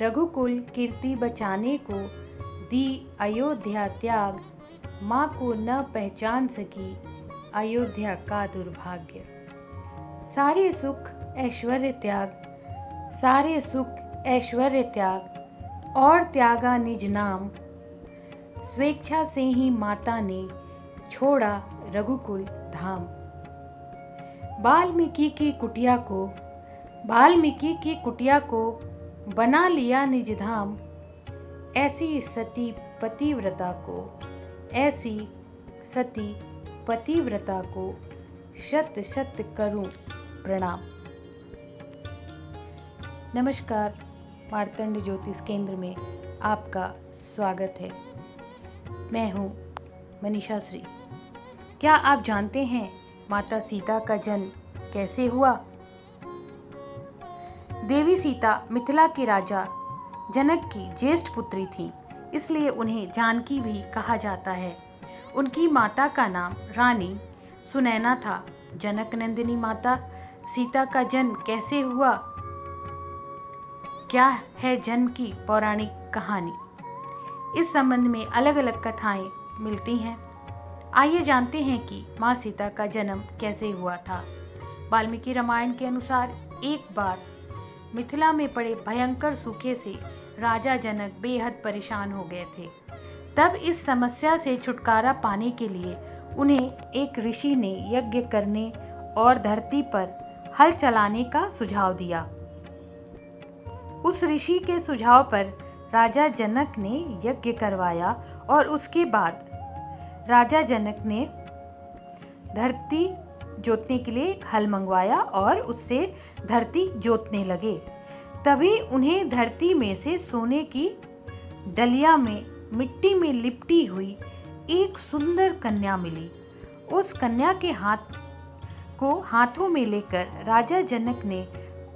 रघुकुल कीर्ति बचाने को दी अयोध्या त्याग, माँ को न पहचान सकी अयोध्या का दुर्भाग्य। सारे सुख ऐश्वर्य त्याग, सारे सुख ऐश्वर्य त्याग और त्यागा निज नाम, स्वेच्छा से ही माता ने छोड़ा रघुकुल धाम। वाल्मीकि की कुटिया को बना लिया निज धाम, ऐसी सती पतिव्रता को शत शत करूं प्रणाम। नमस्कार, मार्तंड ज्योतिष केंद्र में आपका स्वागत है। मैं हूँ मनीषा श्री। क्या आप जानते हैं माता सीता का जन्म कैसे हुआ? देवी सीता मिथिला के राजा जनक की ज्येष्ठ पुत्री थी, इसलिए उन्हें जानकी भी कहा जाता है। उनकी माता का नाम रानी सुनैना था। जनक नंदिनी माता सीता का जन्म कैसे हुआ? क्या है जन्म की पौराणिक कहानी? इस संबंध में अलग अलग कथाएं मिलती हैं। आइए जानते हैं कि माँ सीता का जन्म कैसे हुआ था। वाल्मीकि रामायण के अनुसार एक बार मिथिला में पड़े भयंकर सूखे से राजा जनक बेहद परेशान हो गए थे। तब इस समस्या से छुटकारा पाने के लिए उन्हें एक ऋषि ने यज्ञ करने और धरती पर हल चलाने का सुझाव दिया। उस ऋषि के सुझाव पर राजा जनक ने यज्ञ करवाया और उसके बाद राजा जनक ने धरती जोतने के लिए एक हल मंगवाया और उससे धरती जोतने लगे। तभी उन्हें धरती में से सोने की डलिया में मिट्टी में लिपटी हुई एक सुंदर कन्या मिली। उस कन्या के हाथों में लेकर राजा जनक ने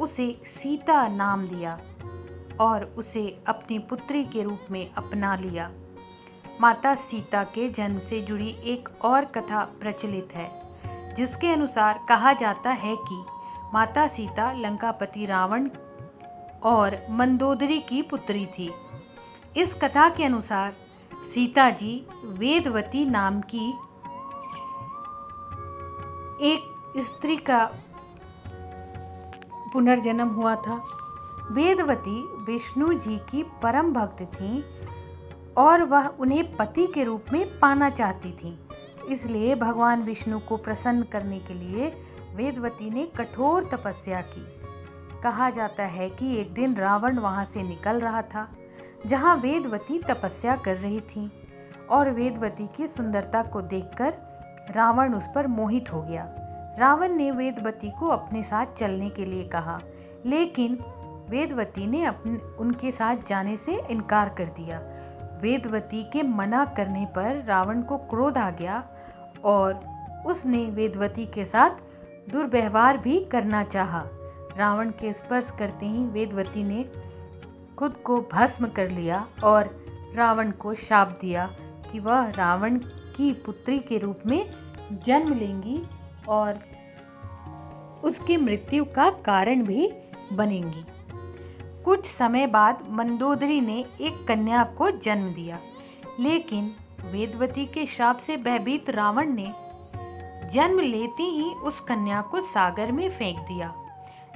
उसे सीता नाम दिया और उसे अपनी पुत्री के रूप में अपना लिया। माता सीता के जन्म से जुड़ी एक और कथा प्रचलित है, जिसके अनुसार कहा जाता है कि माता सीता लंकापति रावण और मंदोदरी की पुत्री थी। इस कथा के अनुसार सीता जी वेदवती नाम की एक स्त्री का पुनर्जन्म हुआ था। वेदवती विष्णु जी की परम भक्त थीं और वह उन्हें पति के रूप में पाना चाहती थीं। इसलिए भगवान विष्णु को प्रसन्न करने के लिए वेदवती ने कठोर तपस्या की। कहा जाता है कि एक दिन रावण वहां से निकल रहा था जहां वेदवती तपस्या कर रही थी, और वेदवती की सुंदरता को देखकर रावण उस पर मोहित हो गया। रावण ने वेदवती को अपने साथ चलने के लिए कहा, लेकिन वेदवती ने उनके साथ जाने से इनकार कर दिया। वेदवती के मना करने पर रावण को क्रोध आ गया और उसने वेदवती के साथ दुर्व्यवहार भी करना चाहा। रावण के स्पर्श करते ही वेदवती ने खुद को भस्म कर लिया और रावण को शाप दिया कि वह रावण की पुत्री के रूप में जन्म लेंगी और उसकी मृत्यु का कारण भी बनेंगी। कुछ समय बाद मंदोदरी ने एक कन्या को जन्म दिया, लेकिन वेदवती के श्राप से भयभीत रावण ने जन्म लेते ही उस कन्या को सागर में फेंक दिया,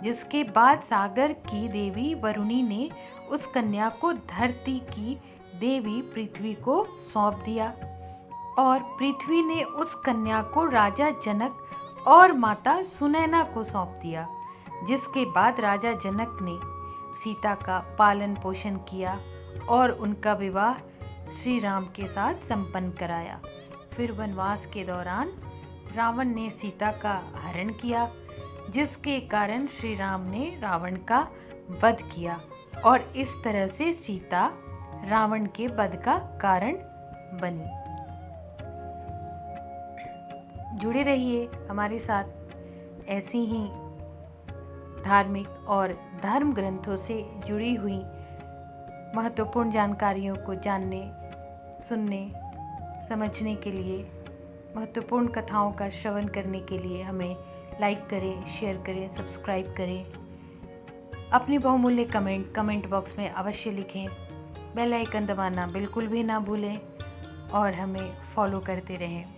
जिसके बाद सागर की देवी वरुणी ने उस कन्या को धरती की देवी पृथ्वी को सौंप दिया और पृथ्वी ने उस कन्या को राजा जनक और माता सुनैना को सौंप दिया। जिसके बाद राजा जनक ने सीता का पालन पोषण किया और उनका विवाह श्री राम के साथ संपन्न कराया। फिर वनवास के दौरान रावण ने सीता का हरण किया, जिसके कारण श्री राम ने रावण का वध किया और इस तरह से सीता रावण के वध का कारण बनी। जुड़े रहिए हमारे साथ ऐसी ही धार्मिक और धर्म ग्रंथों से जुड़ी हुई महत्वपूर्ण जानकारियों को जानने, सुनने, समझने के लिए, महत्वपूर्ण कथाओं का श्रवण करने के लिए हमें लाइक करें, शेयर करें, सब्सक्राइब करें। अपनी बहुमूल्य कमेंट बॉक्स में अवश्य लिखें। बेल आइकन दबाना बिल्कुल भी ना भूलें और हमें फॉलो करते रहें।